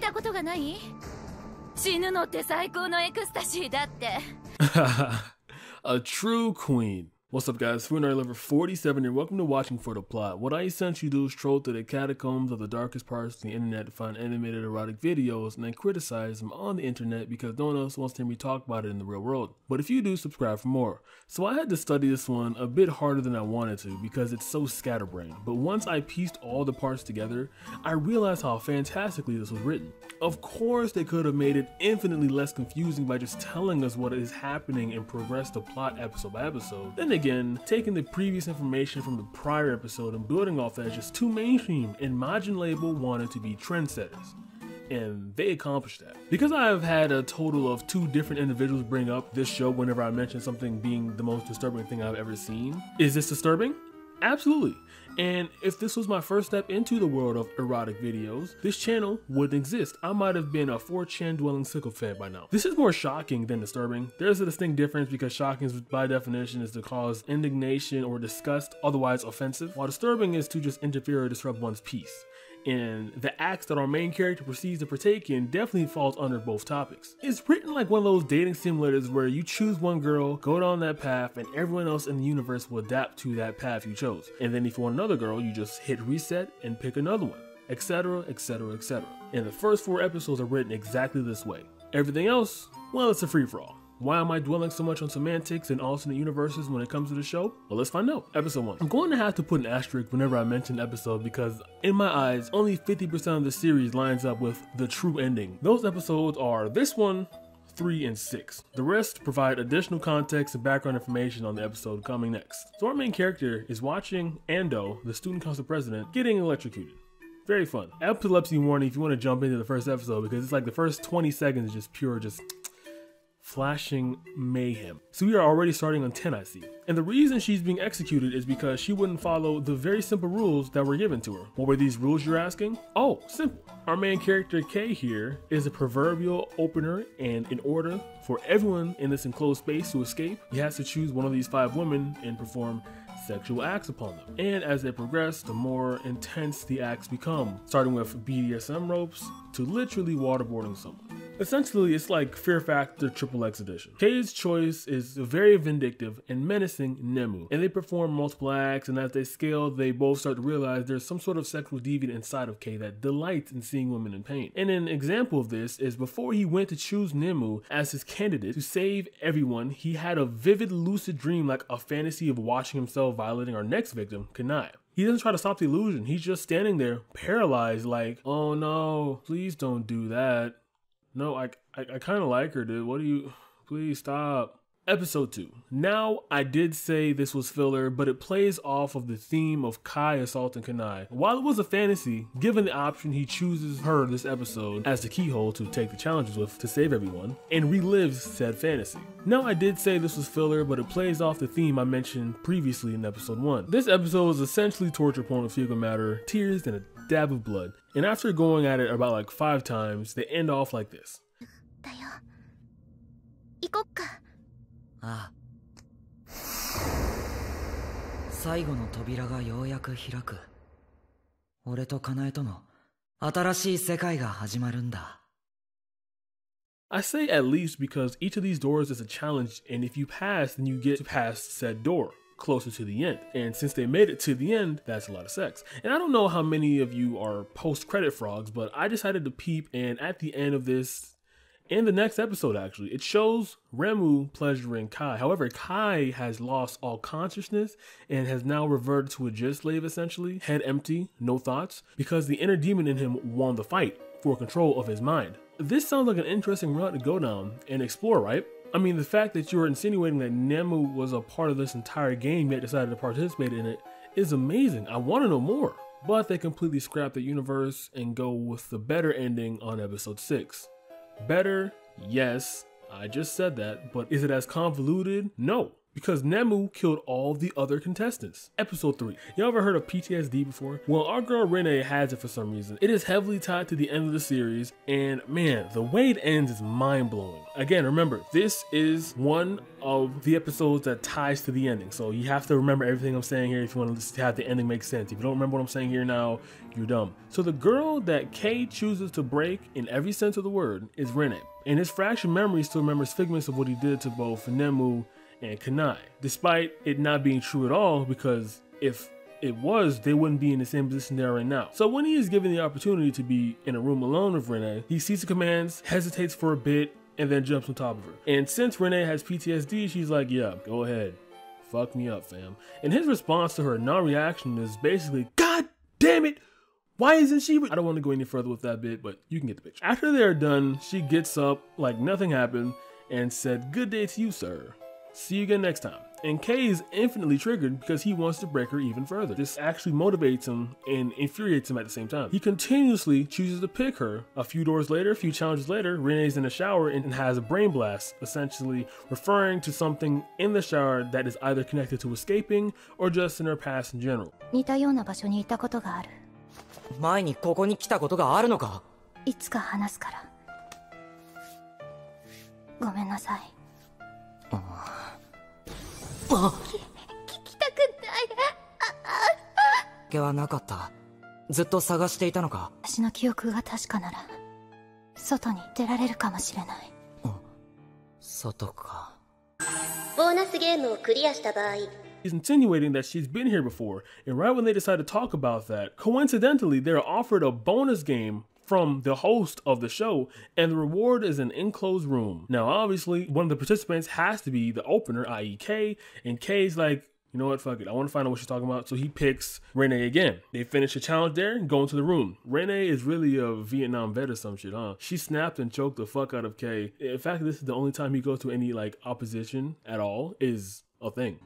たことがない？死ぬのって最高のエクスタシーだって。A true queen. What's up, guys? FoodNerdLover47 here. Welcome to Watching for the Plot. What I essentially do is troll through the catacombs of the darkest parts of the internet to find animated erotic videos and then criticize them on the internet because no one else wants to hear me talk about it in the real world. But if you do, subscribe for more. So I had to study this one a bit harder than I wanted to because it's so scatterbrained. But once I pieced all the parts together, I realized how fantastically this was written. Of course, they could have made it infinitely less confusing by just telling us what is happening and progress the plot episode by episode. Then again, taking the previous information from the prior episode and building off that is just too mainstream, and Majin Label wanted to be trendsetters. And they accomplished that. Because I have had a total of 2 different individuals bring up this show whenever I mention something being the most disturbing thing I've ever seen. Is this disturbing? Absolutely. And if this was my first step into the world of erotic videos, this channel wouldn't exist. I might have been a 4chan dwelling sycophant by now. This is more shocking than disturbing. There's a distinct difference because shocking by definition is to cause indignation or disgust, otherwise offensive, while disturbing is to just interfere or disrupt one's peace. And the acts that our main character proceeds to partake in definitely falls under both topics. It's written like one of those dating simulators where you choose one girl, go down that path, and everyone else in the universe will adapt to that path you chose. And then if you want another girl, you just hit reset and pick another one, etc, etc, etc. And the first 4 episodes are written exactly this way. Everything else, well, it's a free-for-all. Why am I dwelling so much on semantics and alternate universes when it comes to the show? Well, let's find out. Episode 1. I'm going to have to put an asterisk whenever I mention episode because in my eyes, only 50% of the series lines up with the true ending. Those episodes are this one, 3, and 6. The rest provide additional context and background information on the episode coming next. So our main character is watching Ando, the student council president, getting electrocuted. Very fun. Epilepsy warning if you want to jump into the first episode because it's like the first 20 seconds is just pure flashing mayhem. So we are already starting on 10, I see. And the reason she's being executed is because she wouldn't follow the very simple rules that were given to her. What were these rules, you're asking? Oh, simple. Our main character Kay here is a proverbial opener, and in order for everyone in this enclosed space to escape, he has to choose one of these 5 women and perform sexual acts upon them. And as they progress, the more intense the acts become, starting with BDSM ropes to literally waterboarding someone. Essentially, it's like Fear Factor XXX edition. Kay's choice is a very vindictive and menacing Nemu, and they perform multiple acts, and as they scale, they both start to realize there's some sort of sexual deviant inside of Kay that delights in seeing women in pain. And an example of this is before he went to choose Nemu as his candidate to save everyone, he had a vivid lucid dream, like a fantasy of watching himself violating our next victim, Kanai. He doesn't try to stop the illusion, he's just standing there, paralyzed, like, oh no, please don't do that. No, I kind of like her, dude. What do you... Please stop. Episode 2. Now, I did say this was filler, but it plays off of the theme of Kai assaulting Kanai. While it was a fantasy, given the option, he chooses her this episode as the keyhole to take the challenges with to save everyone, and relives said fantasy. Now, I did say this was filler, but it plays off the theme I mentioned previously in episode 1. This episode is essentially torture porn with fecal matter, tears, and a dab of blood. And after going at it about like 5 times, they end off like this. ああ。最後の扉がようやく開く。俺とカナエとの新しい世界が始まるんだ。I say at least because each of these doors is a challenge, and if you pass, then you get to pass said door closer to the end. And since they made it to the end, that's a lot of sex. And I don't know how many of you are post-credit frogs, but I decided to peep, and at the end of this, in the next episode actually, it shows Remu pleasuring Kai. However, Kai has lost all consciousness and has now reverted to a jizz slave essentially, head empty, no thoughts, because the inner demon in him won the fight for control of his mind. This sounds like an interesting route to go down and explore, right? I mean, the fact that you're insinuating that Nemu was a part of this entire game yet decided to participate in it is amazing. I want to know more. But they completely scrap the universe and go with the better ending on episode 6. Better, yes, I just said that, but is it as convoluted? No. because Nemu killed all the other contestants. Episode 3. Y'all ever heard of PTSD before? Well, our girl Renee has it for some reason. It is heavily tied to the end of the series, and man, the way it ends is mind-blowing. Again, remember, this is one of the episodes that ties to the ending, so you have to remember everything I'm saying here if you want to have the ending make sense. If you don't remember what I'm saying here now, you're dumb. So the girl that Kei chooses to break in every sense of the word is Renee, and his fractured memory still remembers figments of what he did to both Nemu and Kanai, despite it not being true at all, because if it was, they wouldn't be in the same position they are right now. So when he is given the opportunity to be in a room alone with Renee, he sees the commands, hesitates for a bit, and then jumps on top of her. And since Renee has PTSD, she's like, yeah, go ahead. Fuck me up, fam. And his response to her non-reaction is basically, God damn it! Why isn't she? I don't want to go any further with that bit, but you can get the picture. After they're done, she gets up like nothing happened and said, good day to you, sir. See you again next time. And Kei is infinitely triggered because he wants to break her even further. This actually motivates him and infuriates him at the same time. He continuously chooses to pick her. A few doors later, a few challenges later, Renee's in the shower and has a brain blast, essentially referring to something in the shower that is either connected to escaping or just in her past in general. 似たような場所にいたことがある。前にここに来たことがあるのか？いつか話すから。ごめんなさい。聞きたくない。気はなかった。ずっと探していたのか？私の記憶が確かなら、外に出られるかもしれない。外か。ボーナスゲームをクリアした場合。He's insinuating that she's been here before, and right when they decide to talk about that, coincidentally, they're offered a bonus game from the host of the show, and the reward is an enclosed room. Now, obviously, one of the participants has to be the opener, i.e. Kei, and Kei's like, you know what, fuck it, I want to find out what she's talking about, so he picks Renee again. They finish the challenge there and go into the room. Renee is really a Vietnam vet or some shit, huh? She snapped and choked the fuck out of Kei. In fact, this is the only time he goes to any, like, opposition at all is a thing.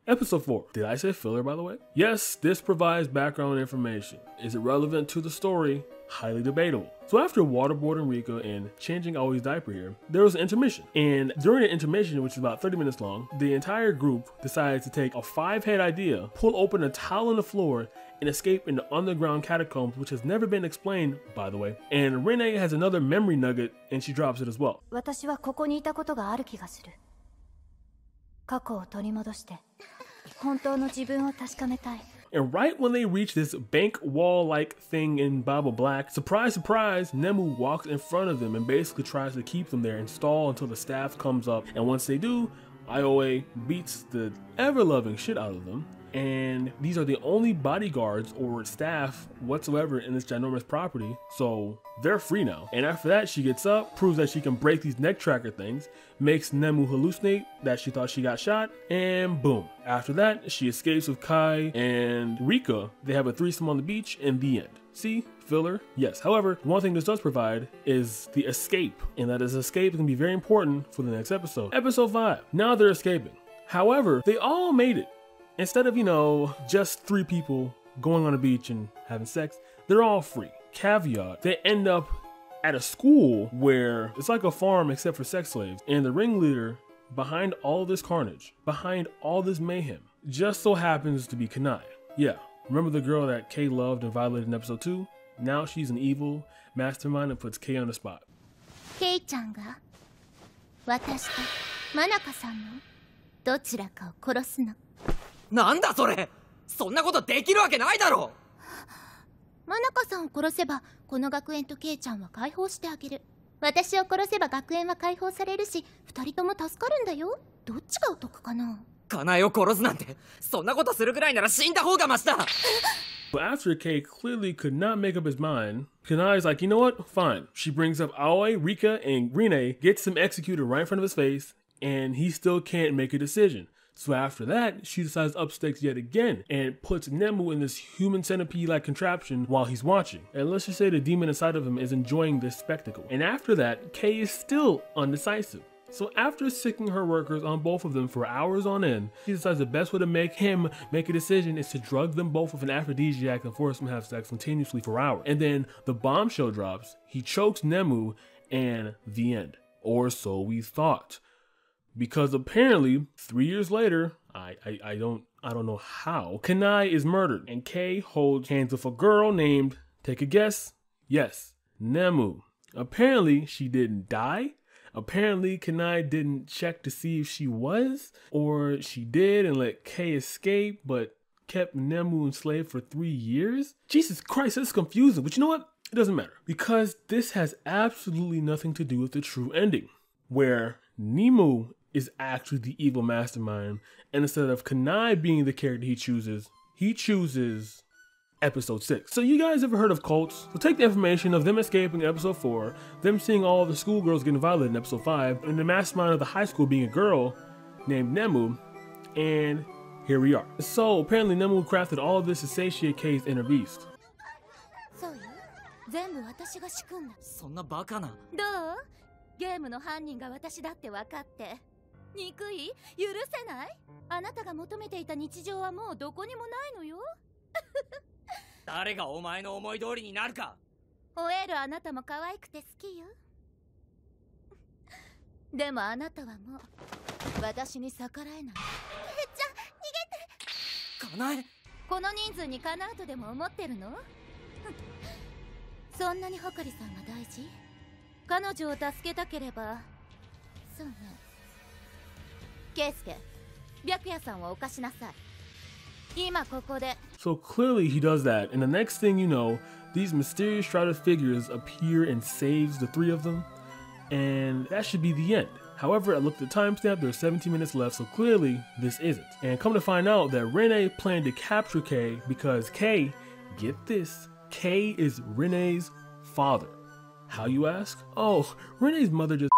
Episode 4. Did I say filler, by the way? Yes, this provides background information. Is it relevant to the story? Highly debatable. So after waterboarding Rika and changing Aoi's diaper here, there was an intermission. And during the intermission, which is about 30 minutes long, the entire group decided to take a 5-head idea, pull open a tile on the floor, and escape in the underground catacombs, which has never been explained, by the way. And Renee has another memory nugget, and she drops it as well. 私はここにいたことがある気がする。過去を取り戻して、本当の自分を確かめたい。And right when they reach this bank wall-like thing in Bible Black, surprise, surprise, Nemu walks in front of them and basically tries to keep them there and stall until the staff comes up. And once they do, Aoi beats the ever-loving shit out of them. And these are the only bodyguards or staff whatsoever in this ginormous property, so they're free now. And after that, she gets up, proves that she can break these neck tracker things, makes Nemu hallucinate that she thought she got shot, and boom. After that, she escapes with Kai and Rika. They have a threesome on the beach, and the end. See? Filler? Yes. However, one thing this does provide is the escape, and that is escape is going to be very important for the next episode. Episode 5. Now they're escaping. However, they all made it. Instead of, you know, just 3 people going on a beach and having sex, they're all free. Caveat, they end up at a school where it's like a farm except for sex slaves. And the ringleader behind all this carnage, behind all this mayhem, just so happens to be Kanai. Yeah, remember the girl that Kei loved and violated in episode 2? Now she's an evil mastermind and puts Kei on the spot. ケイちゃんが私とマナカさんのどちらかを殺すの。なんだそれ！そんなことできるわけないだろ！マナカさんを殺せばこの学園とケイちゃんは解放してあげる。私を殺せば学園は解放されるし、2人とも助かるんだよ。どっちがお得かな？カナエを殺すなんて、そんなことするぐらいなら死んだ方がマシだ。 But after Kei clearly could not make up his mind, Kanai's like, you know what? Fine. She brings up Aoi, Rika, and Rene, gets him executed right in front of his face, and he still can't make a decision. So after that, she decides up stakes yet again and puts Nemu in this human centipede-like contraption while he's watching. And let's just say the demon inside of him is enjoying this spectacle. And after that, Kei is still undecisive. So after sicking her workers on both of them for hours on end, she decides the best way to make him make a decision is to drug them both with an aphrodisiac and force them to have sex continuously for hours. And then the bombshell drops, he chokes Nemu, and the end. Or so we thought. Because apparently, 3 years later, I don't know how, Kanai is murdered, and Kei holds hands with a girl named, take a guess, yes, Nemu. Apparently, she didn't die. Apparently, Kanai didn't check to see if she was, or she did and let Kei escape, but kept Nemu enslaved for 3 years? Jesus Christ, that's confusing, but you know what? It doesn't matter, because this has absolutely nothing to do with the true ending, where Nemu is actually the evil mastermind, and instead of Kanai being the character he chooses episode 6. So you guys ever heard of cults? So take the information of them escaping in episode 4, them seeing all the schoolgirls getting violated in episode 5, and the mastermind of the high school being a girl named Nemu, and here we are. So apparently Nemu crafted all of this to satiate Kei's inner beast. そうよ。全部私が仕組んだ。そんなバカな。どう？ゲームの犯人が私だって分かって。憎い？許せない？あなたが求めていた日常はもうどこにもないのよ。誰がお前の思い通りになるか。オエルあなたも可愛くて好きよ。でもあなたはもう私に逆らえない。じゃあ逃げて。かなえ。この人数にかなうとでも思ってるの？そんなにホカリさんが大事？彼女を助けたければ。そうね。ケイスケ、白夜さんを犯しなさい。今ここで。So clearly he does that, and the next thing you know, these mysterious shrouded figures appear and saves the three of them, and that should be the end. However, I looked at the timestamp, there's 17 minutes left, so clearly this isn't. And come to find out that Rene planned to capture Kei because Kei, get this, Kei is Rene's father. How, you ask? Oh, Rene's mother just...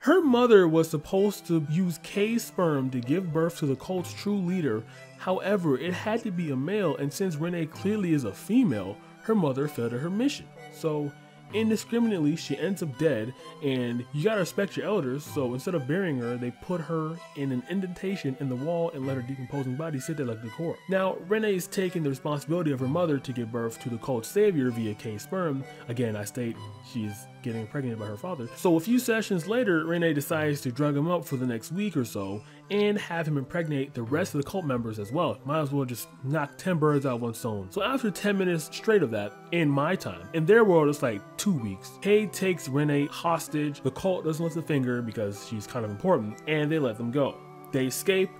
Her mother was supposed to use Kei's sperm to give birth to the cult's true leader. However, it had to be a male, and since Rene clearly is a female, her mother failed her mission. So, indiscriminately, she ends up dead, and you gotta respect your elders, so instead of burying her, they put her in an indentation in the wall and let her decomposing body sit there like decor. Now, Rene is taking the responsibility of her mother to give birth to the cult's savior via Kei's sperm. Again, I state she's getting pregnant by her father. So a few sessions later, Rene decides to drug him up for the next week or so and have him impregnate the rest of the cult members as well. Might as well just knock 10 birds out with one stone. So after 10 minutes straight of that, in my time, in their world it's like 2 weeks, Kei takes Rene hostage. The cult doesn't lift a finger because she's kind of important, and they let them go. They escape.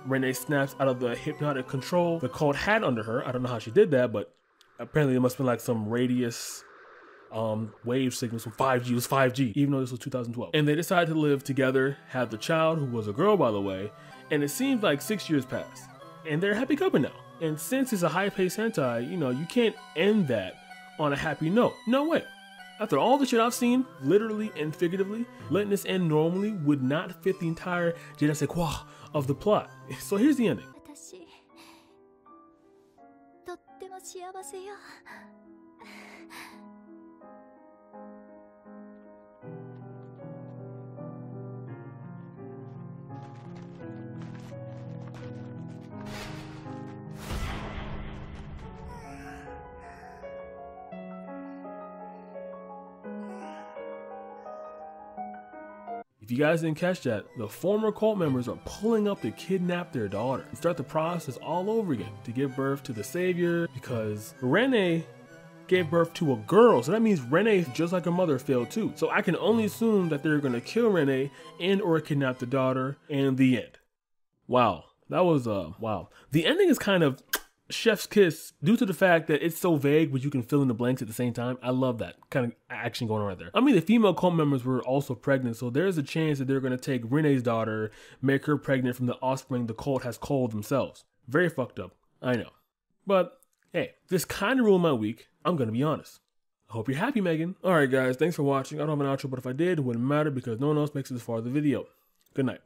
Rene snaps out of the hypnotic control the cult had under her. I don't know how she did that, but apparently it must have been like some radius wave signals from 5G. It was 5G, even though this was 2012. And they decided to live together, have the child, who was a girl by the way, and it seems like 6 years passed. And they're a happy couple now. And since it's a high-paced hentai, you know, you can't end that on a happy note. No way. After all the shit I've seen, literally and figuratively, letting this end normally would not fit the entire je ne sais quoi of the plot. So here's the ending. 私、とっても幸せよ。If you guys didn't catch that, the former cult members are pulling up to kidnap their daughter and start the process all over again to give birth to the savior, because Rene gave birth to a girl, so that means Rene, just like her mother, failed too. So I can only assume that they're gonna kill Rene and or kidnap the daughter, and the end. Wow, that was wow. The ending is kind of chef's kiss due to the fact that it's so vague, but you can fill in the blanks at the same time. I love that kind of action going on right there. I mean, the female cult members were also pregnant, so there's a chance that they're going to take Rene's daughter, make her pregnant from the offspring the cult has culled themselves. Very fucked up, I know. But hey, this kind of ruined my week. I'm going to be honest. I hope you're happy, Megan. Alright guys, thanks for watching. I don't have an outro, but if I did, it wouldn't matter because no one else makes it this far in the video. Good night.